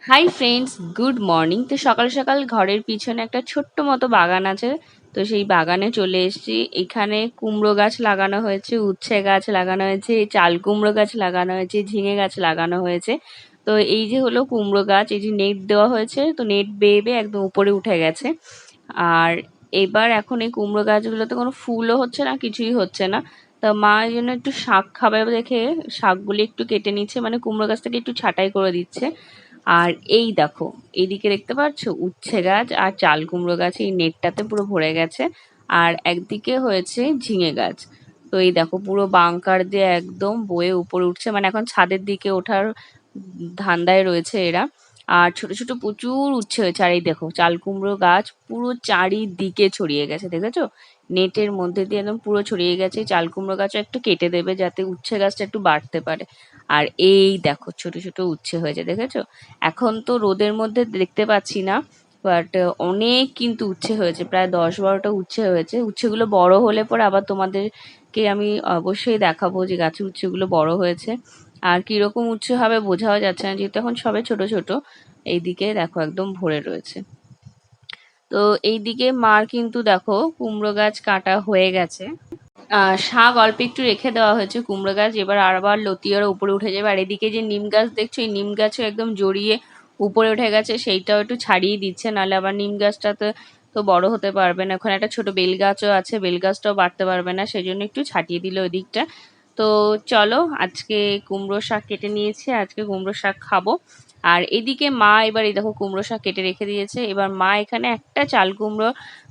Hi friends, good morning. তো সকাল সকাল ঘরের পিছনে একটা ছোট্ট মতো বাগান আছে। তো সেই বাগানে চলে এসেছি। এখানে কুমড়ো গাছ লাগানো হয়েছে, উচ্ছে গাছ লাগানো হয়েছে, চাল কুমড়ো গাছ লাগানো হয়েছে, ঝিঙে গাছ লাগানো হয়েছে। তো এই যে হলো কুমড়ো গাছ, এই যে নেট দেওয়া হয়েছে, তো নেট বেয়ে বেয়ে একদম উপরে উঠে গেছে। আর এবার এখন এই কুমড়ো গাছগুলোতে কোনো ফুলও হচ্ছে না, কিছুই হচ্ছে না। তা মা এই জন্য একটু শাক খাবে দেখে শাকগুলি একটু কেটে নিচ্ছে, মানে কুমড়ো গাছটাকে একটু ছাঁটাই করে দিচ্ছে। আর এই দেখো, এইদিকে দেখতে পাচ্ছো উচ্ছে গাছ আর চাল কুমড়ো গাছ এই নেটটাতে পুরো ভরে গেছে। আর একদিকে হয়েছে ঝিঙে গাছ। তো এই দেখো পুরো বাংকার দিয়ে একদম বয়ে উপরে উঠছে, মানে এখন ছাদের দিকে ওঠার ধান্দায় রয়েছে এরা। আর ছোট ছোট প্রচুর উচ্ছে হয়েছে। আর এই দেখো চাল কুমড়ো গাছ পুরো চারিদিকে ছড়িয়ে গেছে, দেখেছো? নেটের মধ্যে দিয়ে একদম পুরো ছড়িয়ে গেছে। চাল কুমড়ো গাছও একটু কেটে দেবে যাতে উচ্ছে গাছটা একটু বাড়তে পারে। আর এই দেখো ছোট ছোট উচ্ছে হয়েছে, দেখেছো? এখন তো রোদের মধ্যে দেখতে পাচ্ছি না, বাট অনেক কিন্তু উচ্ছে হয়েছে, প্রায় 10-12টা উচ্ছে হয়েছে। উচ্ছেগুলো বড় হলে পরে আবার তোমাদেরকে আমি অবশ্যই দেখাবো যে গাছের উচ্ছেগুলো বড় হয়েছে। আর কিরকম উচ্ছে হবে বোঝাও যাচ্ছে না, যেহেতু এখন সবে ছোট ছোট। এইদিকে দেখো একদম ভরে রয়েছে। তো এইদিকে মার কিন্তু দেখো কুমড়ো গাছ কাটা হয়ে গেছে। শাক অল্প একটু রেখে দেওয়া হয়েছে, কুমড়ো গাছ এবার আবার লতিয়ে ওরা উপরে উঠে যাবে। আর এদিকে যে নিম গাছ দেখছো, এই নিম গাছও একদম জড়িয়ে উপরে উঠে গেছে, সেইটাও একটু ছাড়িয়ে দিচ্ছে, নাহলে আবার নিম গাছটাতে তো বড় হতে পারবে না। ওখানে একটা ছোট বেল গাছও আছে, বেল গাছটাও বাড়তে পারবে না, সেই জন্য একটু ছাটিয়ে দিল ওই দিকটা। তো চলো, আজকে কুমড়ো শাক কেটে নিয়েছি, আজকে কুমড়ো শাক খাবো। আর এদিকে মা এবার এই দেখো কুমড়ো শাক কেটে রেখে দিয়েছে। এবার মা এখানে একটা চাল কুমড়ো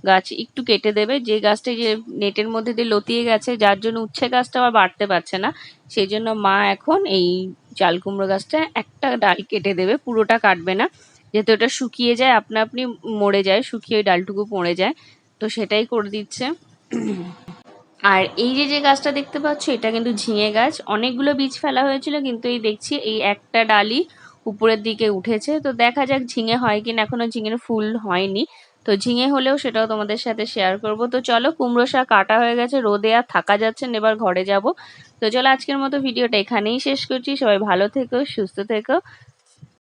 গাছ একটু কেটে দেবে, যে গাছটা যে নেটের মধ্যে দিয়ে লতিয়ে গেছে, যার জন্য উচ্ছে গাছটা আবার বাড়তে পারছে না। সেই জন্য মা এখন এই চাল কুমড়ো গাছটা একটা ডাল কেটে দেবে, পুরোটা কাটবে না, যেহেতু ওটা শুকিয়ে যায় আপনা আপনি মরে যায়, শুকিয়ে ওই ডালটুকু পড়ে যায়। তো সেটাই করে দিচ্ছে। আর এই যে যে গাছটা দেখতে পাচ্ছ, এটা কিন্তু ঝিঙে গাছ। অনেকগুলো বীজ ফেলা হয়েছিল, কিন্তু এই দেখছি এই একটা ডালই উপরের দিকে উঠেছে। তো দেখা যাক ঝিঙে হয় কিনা, এখনো ঝিঙের ফুল হয়নি। তো ঝিঙে হলেও সেটাও তোমাদের সাথে শেয়ার করব। তো চলো, কুমড়ো শাক কাটা হয়ে গেছে, রোদে আর থাকা যাচ্ছে না, এবার ঘরে যাব। তো চলো, আজকের মতো ভিডিওটা এখানেই শেষ করছি। সবাই ভালো থেকো, সুস্থ থেকো।